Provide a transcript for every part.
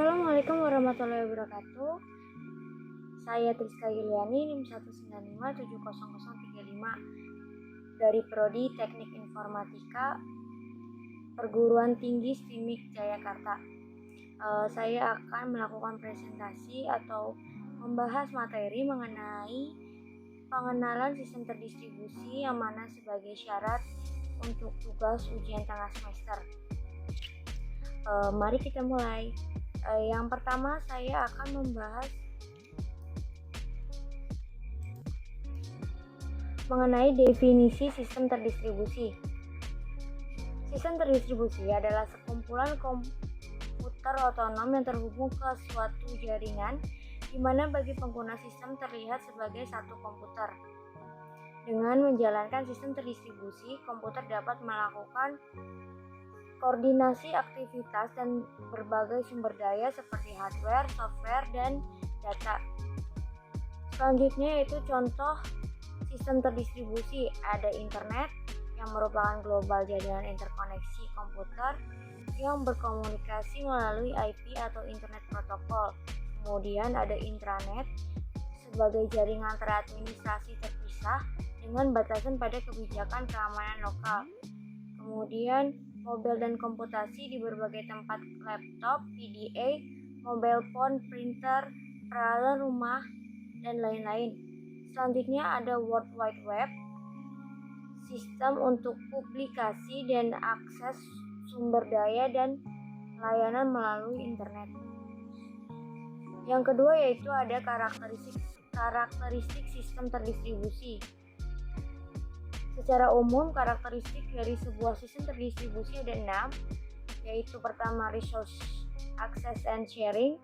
Assalamualaikum warahmatullahi wabarakatuh. Saya Triska Yuliani, NIM 1957035 dari Prodi Teknik Informatika Perguruan Tinggi STIMIK Jayakarta. Saya akan melakukan presentasi atau membahas materi mengenai pengenalan sistem terdistribusi yang mana sebagai syarat untuk tugas ujian tengah semester. Mari kita mulai. Yang pertama saya akan membahas mengenai definisi sistem terdistribusi. Sistem terdistribusi adalah sekumpulan komputer otonom yang terhubung ke suatu jaringan di mana bagi pengguna sistem terlihat sebagai satu komputer. Dengan menjalankan sistem terdistribusi, komputer dapat melakukan koordinasi aktivitas dan berbagai sumber daya seperti hardware, software, dan data. Selanjutnya yaitu contoh sistem terdistribusi. Ada internet yang merupakan global jaringan interkoneksi komputer yang berkomunikasi melalui IP atau internet protokol. Kemudian ada intranet sebagai jaringan teradministrasi terpisah dengan batasan pada kebijakan keamanan lokal. Kemudian mobil dan komputasi di berbagai tempat, laptop, PDA, mobile phone, printer, peralatan rumah, dan lain-lain. Selanjutnya ada World Wide Web, sistem untuk publikasi dan akses sumber daya dan layanan melalui internet. Yang kedua yaitu ada karakteristik sistem terdistribusi. Secara umum, karakteristik dari sebuah sistem terdistribusi ada 6, yaitu pertama resource access and sharing,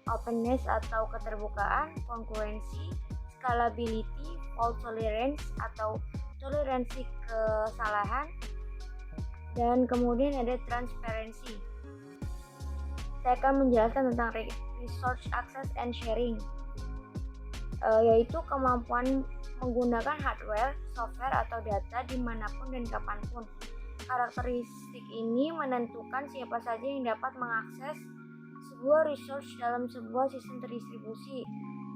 openness atau keterbukaan, konkurensi, scalability, fault tolerance atau toleransi kesalahan, dan kemudian ada transparency. Saya akan menjelaskan tentang resource access and sharing, yaitu kemampuan menggunakan hardware, software, atau data dimanapun dan kapanpun. Karakteristik ini menentukan siapa saja yang dapat mengakses sebuah resource dalam sebuah sistem terdistribusi.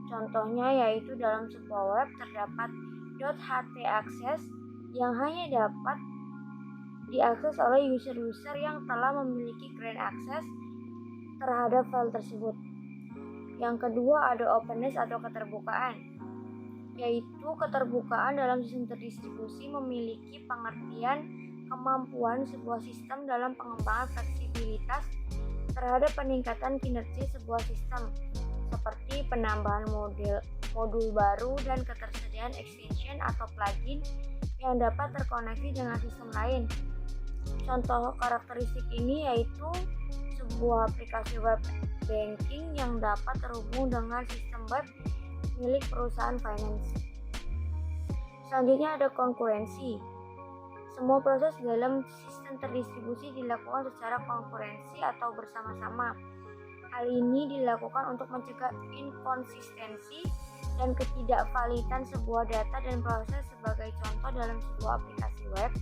Contohnya yaitu dalam sebuah web terdapat .htaccess yang hanya dapat diakses oleh user-user yang telah memiliki grant access terhadap file tersebut. Yang kedua ada openness atau keterbukaan, yaitu keterbukaan dalam sistem terdistribusi memiliki pengertian kemampuan sebuah sistem dalam pengembangan fleksibilitas terhadap peningkatan kinerja sebuah sistem, seperti penambahan modul baru dan ketersediaan extension atau plugin yang dapat terkoneksi dengan sistem lain. Contoh karakteristik ini yaitu sebuah aplikasi web banking yang dapat terhubung dengan sistem web milik perusahaan finance. Selanjutnya ada konkurensi. Semua proses dalam sistem terdistribusi dilakukan secara konkurensi atau bersama-sama. Hal ini dilakukan untuk mencegah inkonsistensi dan ketidakvalidan sebuah data dan proses. Sebagai contoh dalam sebuah aplikasi web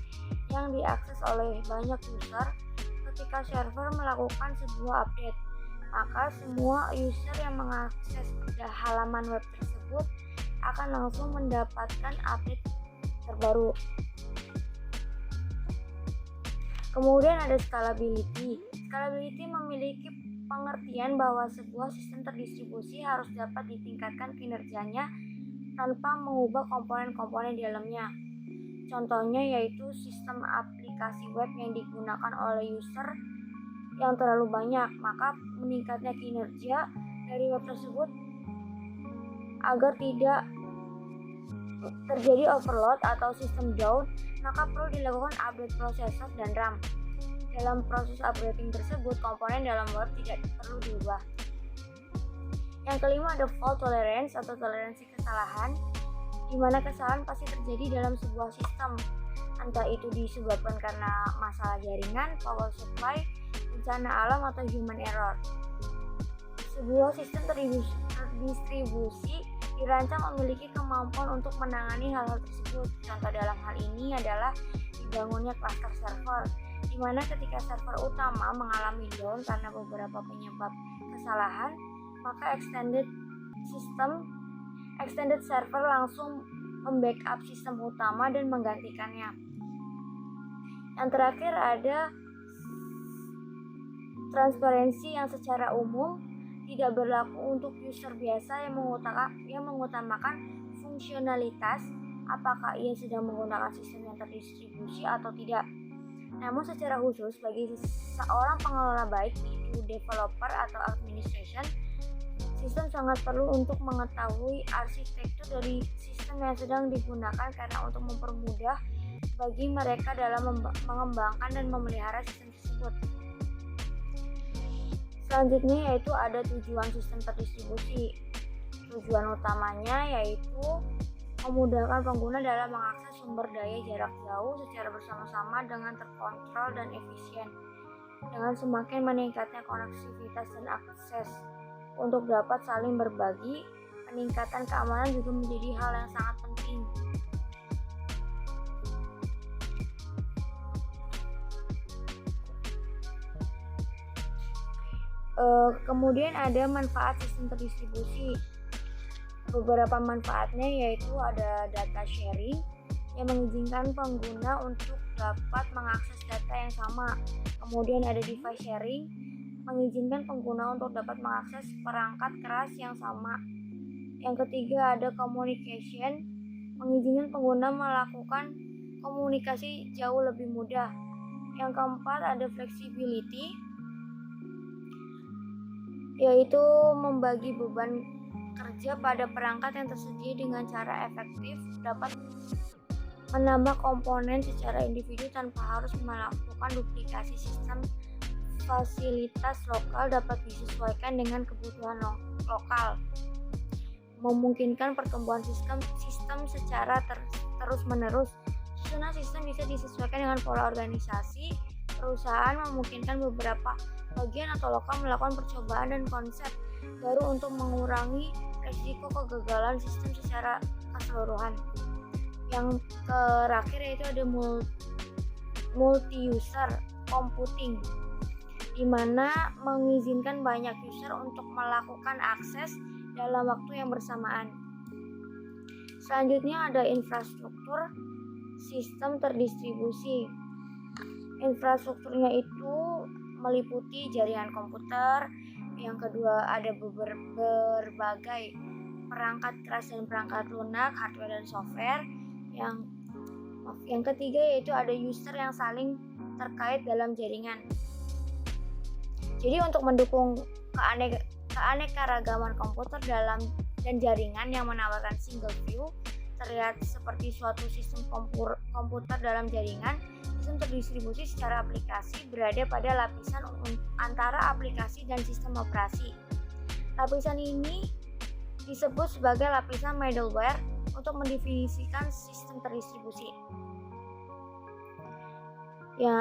yang diakses oleh banyak user, ketika server melakukan sebuah update, maka semua user yang mengakses halaman web tersebut akan langsung mendapatkan update terbaru. Kemudian ada scalability. Scalability memiliki pengertian bahwa sebuah sistem terdistribusi harus dapat ditingkatkan kinerjanya tanpa mengubah komponen-komponen di dalamnya. Contohnya yaitu sistem aplikasi web yang digunakan oleh user yang terlalu banyak, maka meningkatnya kinerja dari web tersebut agar tidak terjadi overload atau sistem down, maka perlu dilakukan update prosesor dan RAM. Dalam proses upgrading tersebut, komponen dalam web tidak perlu diubah. Yang kelima ada fault tolerance atau toleransi kesalahan, di mana kesalahan pasti terjadi dalam sebuah sistem, entah itu disebabkan karena masalah jaringan, power supply, bencana alam, atau human error. Sebuah sistem terdistribusi dirancang memiliki kemampuan untuk menangani hal-hal tersebut. Contoh dalam hal ini adalah dibangunnya cluster server, di mana ketika server utama mengalami down karena beberapa penyebab kesalahan, maka extended server langsung membackup sistem utama dan menggantikannya. Yang terakhir ada transparansi yang secara umum tidak berlaku untuk user biasa yang mengutamakan fungsionalitas, apakah ia sedang menggunakan sistem yang terdistribusi atau tidak. Namun secara khusus bagi seorang pengelola baik itu developer atau administration, sistem sangat perlu untuk mengetahui arsitektur dari sistem yang sedang digunakan karena untuk mempermudah bagi mereka dalam mengembangkan dan memelihara sistem tersebut. Selanjutnya yaitu ada tujuan sistem terdistribusi. Tujuan utamanya yaitu memudahkan pengguna dalam mengakses sumber daya jarak jauh secara bersama-sama dengan terkontrol dan efisien. Dengan semakin meningkatnya konektivitas dan akses untuk dapat saling berbagi, peningkatan keamanan juga menjadi hal yang sangat penting. Kemudian ada manfaat sistem terdistribusi. Beberapa manfaatnya yaitu ada data sharing yang mengizinkan pengguna untuk dapat mengakses data yang sama. Kemudian ada device sharing, mengizinkan pengguna untuk dapat mengakses perangkat keras yang sama. Yang ketiga ada communication, mengizinkan pengguna melakukan komunikasi jauh lebih mudah. Yang keempat ada flexibility, yaitu membagi beban kerja pada perangkat yang tersedia dengan cara efektif, dapat menambah komponen secara individu tanpa harus melakukan duplikasi sistem. Fasilitas lokal dapat disesuaikan dengan kebutuhan lokal, memungkinkan pertumbuhan sistem secara terus-menerus. Susunan sistem bisa disesuaikan dengan pola organisasi perusahaan, memungkinkan beberapa bagian atau lokal melakukan percobaan dan konsep baru untuk mengurangi risiko kegagalan sistem secara keseluruhan. Yang terakhir yaitu ada multi-user computing, di mana mengizinkan banyak user untuk melakukan akses dalam waktu yang bersamaan. Selanjutnya ada infrastruktur sistem terdistribusi. Infrastrukturnya itu meliputi jaringan komputer. Yang kedua ada berbagai perangkat keras dan perangkat lunak, hardware dan software. Yang ketiga yaitu ada user yang saling terkait dalam jaringan. Jadi untuk mendukung keanekaragaman komputer dan jaringan yang menawarkan single view terlihat seperti suatu sistem komputer dalam jaringan, sistem terdistribusi secara aplikasi berada pada lapisan antara aplikasi dan sistem operasi. Lapisan ini disebut sebagai lapisan middleware untuk mendefinisikan sistem terdistribusi. Ya,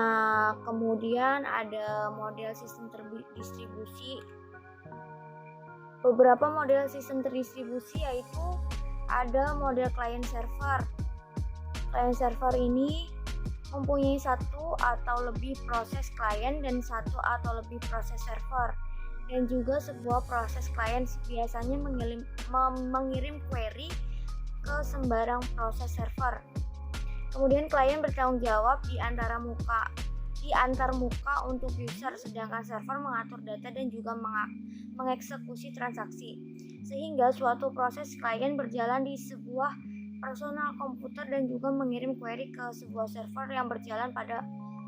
kemudian ada model sistem terdistribusi. Beberapa model sistem terdistribusi yaitu ada model client server. Client server ini mempunyai satu atau lebih proses klien dan satu atau lebih proses server, dan juga sebuah proses klien biasanya mengirim query ke sembarang proses server. Kemudian klien bertanggung jawab di antar muka untuk user, sedangkan server mengatur data dan juga mengeksekusi transaksi, sehingga suatu proses klien berjalan di sebuah personal komputer dan juga mengirim query ke sebuah server yang berjalan pada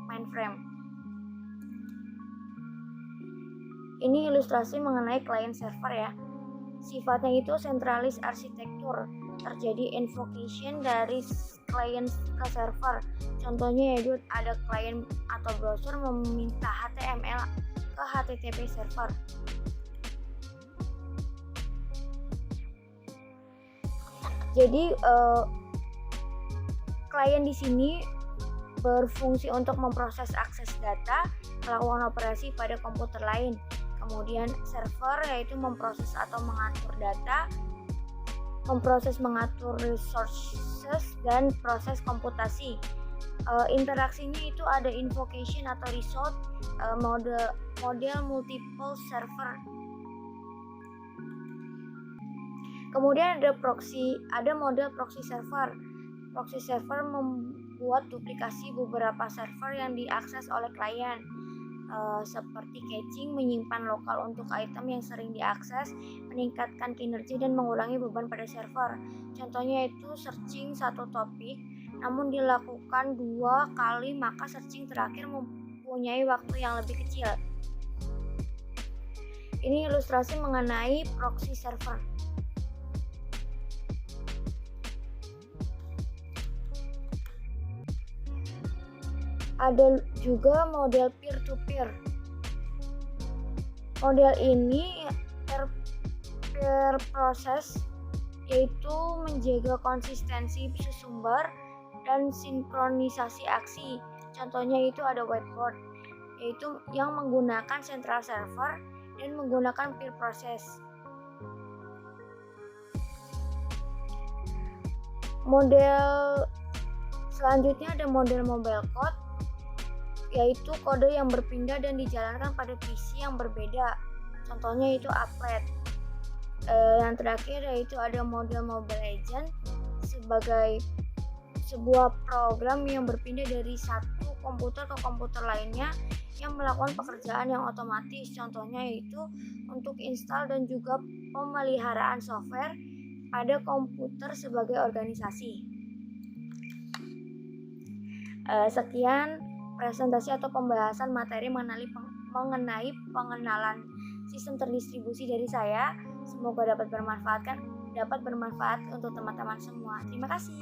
mainframe. Ini ilustrasi mengenai client server ya. Sifatnya itu sentralis arsitektur. Terjadi invocation dari client ke server. Contohnya yaitu ada klien atau browser meminta HTML ke HTTP server. Jadi klien di sini berfungsi untuk memproses akses data, melakukan operasi pada komputer lain. Kemudian server yaitu memproses atau mengatur data, mengatur resources dan proses komputasi. Interaksinya itu ada invocation atau result, model multiple server Kemudian ada model proxy server. Proxy server membuat duplikasi beberapa server yang diakses oleh klien, seperti caching, menyimpan lokal untuk item yang sering diakses, meningkatkan kinerja dan mengurangi beban pada server. Contohnya itu searching satu topik, namun dilakukan 2 kali, maka searching terakhir mempunyai waktu yang lebih kecil. Ini ilustrasi mengenai proxy server. Ada juga model peer-to-peer. Model ini per proses, yaitu menjaga konsistensi sumber dan sinkronisasi aksi. Contohnya itu ada whiteboard, yaitu yang menggunakan central server dan menggunakan peer process. Model selanjutnya ada model mobile code, yaitu kode yang berpindah dan dijalankan pada PC yang berbeda. Contohnya itu applet. Yang terakhir yaitu ada model Mobile Agent sebagai sebuah program yang berpindah dari satu komputer ke komputer lainnya yang melakukan pekerjaan yang otomatis. Contohnya yaitu untuk install dan juga pemeliharaan software pada komputer sebagai organisasi. Sekian presentasi atau pembahasan materi mengenai pengenalan sistem terdistribusi dari saya. Semoga dapat bermanfaat untuk teman-teman semua. Terima kasih.